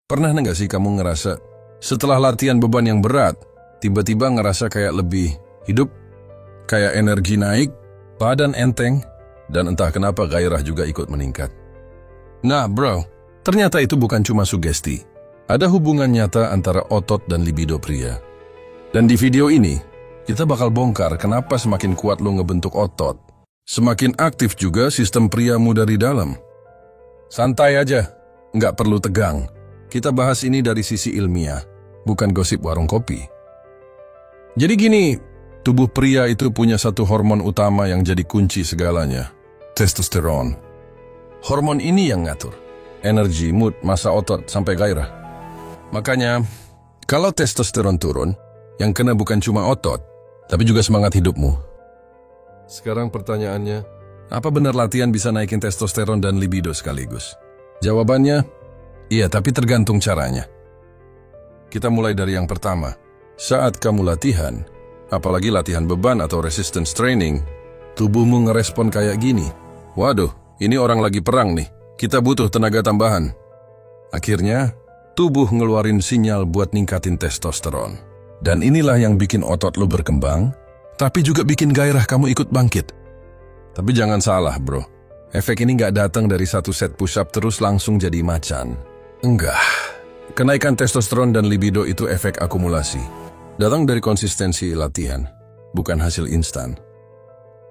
Pernah nggak sih kamu ngerasa setelah latihan beban yang berat, tiba-tiba ngerasa kayak lebih hidup, kayak energi naik, badan enteng, dan entah kenapa gairah juga ikut meningkat? Nah bro, ternyata itu bukan cuma sugesti. Ada hubungan nyata antara otot dan libido pria. Dan di video ini, kita bakal bongkar kenapa semakin kuat lo ngebentuk otot, semakin aktif juga sistem priamu dari dalam. Santai aja, nggak perlu tegang. Kita bahas ini dari sisi ilmiah, bukan gosip warung kopi. Jadi gini, tubuh pria itu punya satu hormon utama yang jadi kunci segalanya, testosteron. Hormon ini yang ngatur energi, mood, massa otot, sampai gairah. Makanya, kalau testosteron turun, yang kena bukan cuma otot, tapi juga semangat hidupmu. Sekarang pertanyaannya, apa benar latihan bisa naikin testosteron dan libido sekaligus? Jawabannya, iya, tapi tergantung caranya. Kita mulai dari yang pertama. Saat kamu latihan, apalagi latihan beban atau resistance training, tubuhmu ngerespon kayak gini. Waduh, ini orang lagi perang nih. Kita butuh tenaga tambahan. Akhirnya, tubuh ngeluarin sinyal buat ningkatin testosteron. Dan inilah yang bikin otot lu berkembang, tapi juga bikin gairah kamu ikut bangkit. Tapi jangan salah bro, efek ini nggak datang dari satu set push-up terus langsung jadi macan. Enggak. Kenaikan testosteron dan libido itu efek akumulasi. Datang dari konsistensi latihan, bukan hasil instan.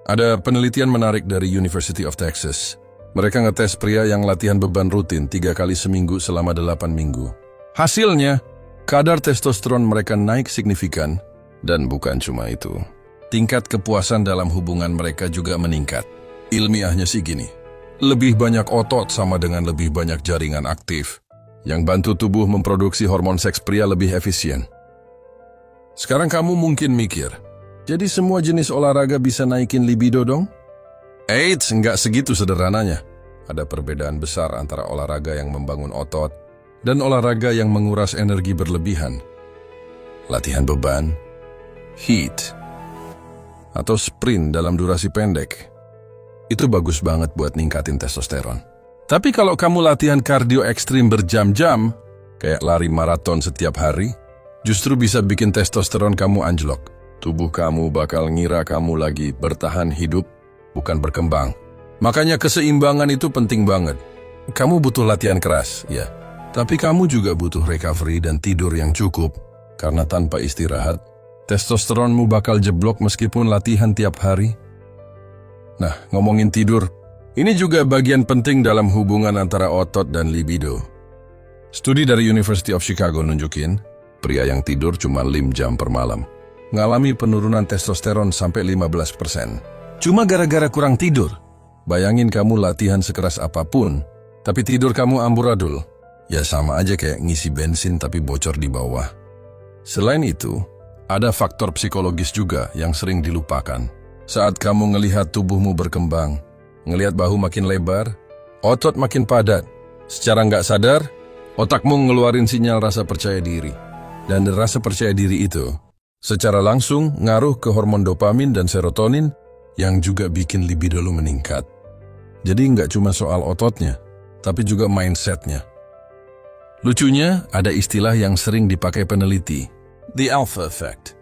Ada penelitian menarik dari University of Texas. Mereka ngetes pria yang latihan beban rutin 3 kali seminggu selama 8 minggu. Hasilnya, kadar testosteron mereka naik signifikan. Dan bukan cuma itu. Tingkat kepuasan dalam hubungan mereka juga meningkat. Ilmiahnya sih gini, lebih banyak otot sama dengan lebih banyak jaringan aktif, yang bantu tubuh memproduksi hormon seks pria lebih efisien. Sekarang kamu mungkin mikir, jadi semua jenis olahraga bisa naikin libido dong? Eits, nggak segitu sederhananya. Ada perbedaan besar antara olahraga yang membangun otot dan olahraga yang menguras energi berlebihan. Latihan beban, HIIT, atau sprint dalam durasi pendek, itu bagus banget buat ningkatin testosteron. Tapi kalau kamu latihan kardio ekstrim berjam-jam, kayak lari maraton setiap hari, justru bisa bikin testosteron kamu anjlok. Tubuh kamu bakal ngira kamu lagi bertahan hidup, bukan berkembang. Makanya keseimbangan itu penting banget. Kamu butuh latihan keras, ya. Tapi kamu juga butuh recovery dan tidur yang cukup. Karena tanpa istirahat, testosteronmu bakal jeblok meskipun latihan tiap hari. Nah, ngomongin tidur, ini juga bagian penting dalam hubungan antara otot dan libido. Studi dari University of Chicago nunjukin, pria yang tidur cuma 5 jam per malam ngalami penurunan testosteron sampai 15%. Cuma gara-gara kurang tidur. Bayangin kamu latihan sekeras apapun, tapi tidur kamu amburadul. Ya sama aja kayak ngisi bensin tapi bocor di bawah. Selain itu, ada faktor psikologis juga yang sering dilupakan. Saat kamu ngelihat tubuhmu berkembang, ngelihat bahu makin lebar, otot makin padat, secara nggak sadar, otakmu ngeluarin sinyal rasa percaya diri. Dan rasa percaya diri itu, secara langsung ngaruh ke hormon dopamin dan serotonin yang juga bikin libido lu meningkat. Jadi nggak cuma soal ototnya, tapi juga mindsetnya. Lucunya, ada istilah yang sering dipakai peneliti, the alpha effect.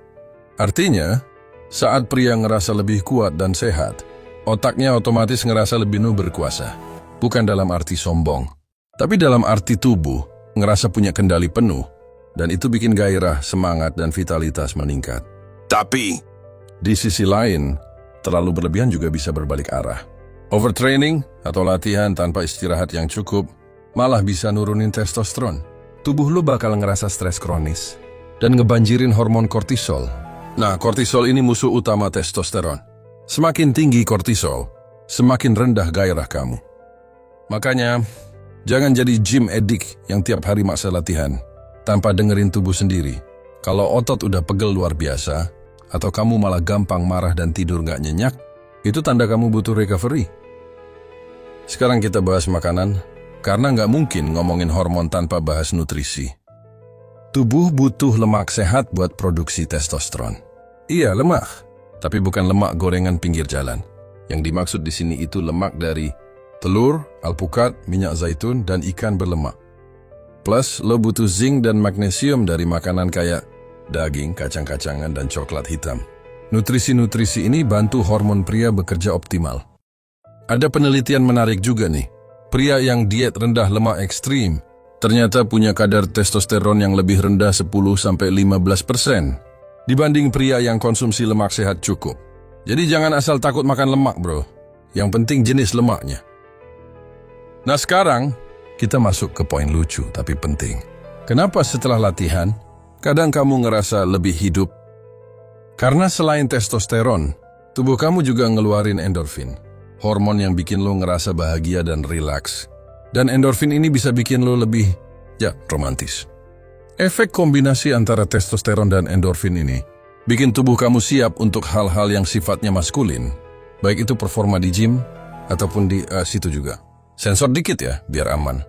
Artinya, saat pria ngerasa lebih kuat dan sehat, otaknya otomatis ngerasa lebih berkuasa. Bukan dalam arti sombong, tapi dalam arti tubuh ngerasa punya kendali penuh. Dan itu bikin gairah, semangat, dan vitalitas meningkat. Tapi, di sisi lain, terlalu berlebihan juga bisa berbalik arah. Overtraining atau latihan tanpa istirahat yang cukup malah bisa nurunin testosteron. Tubuh lu bakal ngerasa stres kronis dan ngebanjirin hormon kortisol. Nah, kortisol ini musuh utama testosteron. Semakin tinggi kortisol, semakin rendah gairah kamu. Makanya, jangan jadi gym addict yang tiap hari maksa latihan tanpa dengerin tubuh sendiri. Kalau otot udah pegel luar biasa, atau kamu malah gampang marah dan tidur nggak nyenyak, itu tanda kamu butuh recovery. Sekarang kita bahas makanan, karena nggak mungkin ngomongin hormon tanpa bahas nutrisi. Tubuh butuh lemak sehat buat produksi testosteron. Iya, lemak, tapi bukan lemak gorengan pinggir jalan. Yang dimaksud di sini itu lemak dari telur, alpukat, minyak zaitun, dan ikan berlemak. Plus, lo butuh zinc dan magnesium dari makanan kayak daging, kacang-kacangan, dan coklat hitam. Nutrisi-nutrisi ini bantu hormon pria bekerja optimal. Ada penelitian menarik juga nih. Pria yang diet rendah lemak ekstrim ternyata punya kadar testosteron yang lebih rendah 10-15% dibanding pria yang konsumsi lemak sehat cukup. Jadi jangan asal takut makan lemak, bro. Yang penting jenis lemaknya. Nah sekarang, kita masuk ke poin lucu tapi penting. Kenapa setelah latihan, kadang kamu ngerasa lebih hidup? Karena selain testosteron, tubuh kamu juga ngeluarin endorfin. Hormon yang bikin lo ngerasa bahagia dan rilaks. Dan endorfin ini bisa bikin lo lebih, romantis. Efek kombinasi antara testosteron dan endorfin ini bikin tubuh kamu siap untuk hal-hal yang sifatnya maskulin. Baik itu performa di gym, ataupun di situ juga. Sensor dikit ya, biar aman.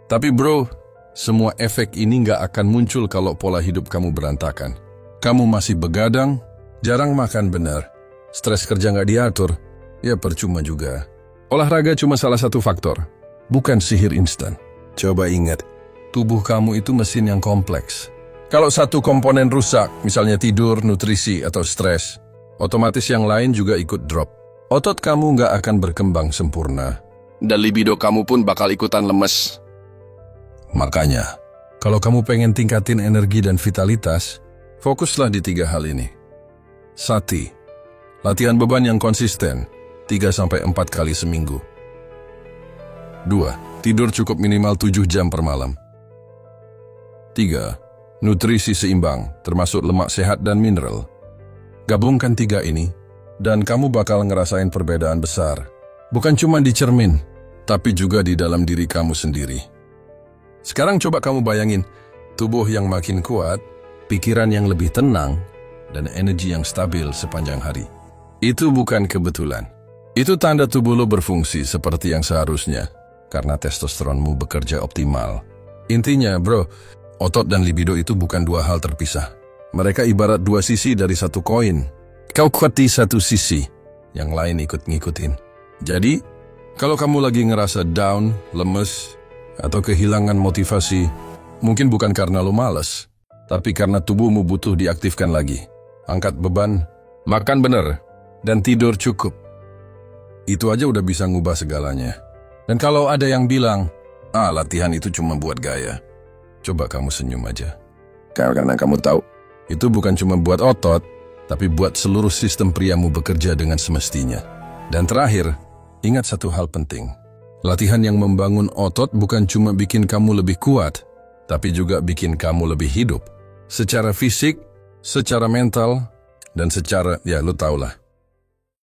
Tapi bro, semua efek ini nggak akan muncul kalau pola hidup kamu berantakan. Kamu masih begadang, jarang makan benar, stres kerja nggak diatur, ya percuma juga. Olahraga cuma salah satu faktor, bukan sihir instan. Coba ingat, tubuh kamu itu mesin yang kompleks. Kalau satu komponen rusak, misalnya tidur, nutrisi, atau stres, otomatis yang lain juga ikut drop. Otot kamu nggak akan berkembang sempurna. Dan libido kamu pun bakal ikutan lemes. Makanya, kalau kamu pengen tingkatin energi dan vitalitas, fokuslah di 3 hal ini. 1. Latihan beban yang konsisten, 3-4 kali seminggu. 2. Tidur cukup minimal 7 jam per malam. 3. Nutrisi seimbang, termasuk lemak sehat dan mineral. Gabungkan 3 ini, dan kamu bakal ngerasain perbedaan besar. Bukan cuma di cermin, tapi juga di dalam diri kamu sendiri. Sekarang coba kamu bayangin, tubuh yang makin kuat, pikiran yang lebih tenang, dan energi yang stabil sepanjang hari. Itu bukan kebetulan. Itu tanda tubuh lo berfungsi seperti yang seharusnya, karena testosteronmu bekerja optimal. Intinya, bro, otot dan libido itu bukan 2 hal terpisah. Mereka ibarat 2 sisi dari satu koin. Kau kuat di satu sisi, yang lain ikut ngikutin. Jadi, kalau kamu lagi ngerasa down, lemes, atau kehilangan motivasi, mungkin bukan karena lo malas, tapi karena tubuhmu butuh diaktifkan lagi. Angkat beban, makan bener, dan tidur cukup. Itu aja udah bisa ngubah segalanya. Dan kalau ada yang bilang, latihan itu cuma buat gaya, coba kamu senyum aja. Karena kamu tahu, itu bukan cuma buat otot, tapi buat seluruh sistem priamu bekerja dengan semestinya. Dan terakhir, ingat satu hal penting. Latihan yang membangun otot bukan cuma bikin kamu lebih kuat, tapi juga bikin kamu lebih hidup. Secara fisik, secara mental, dan secara, lo tau lah,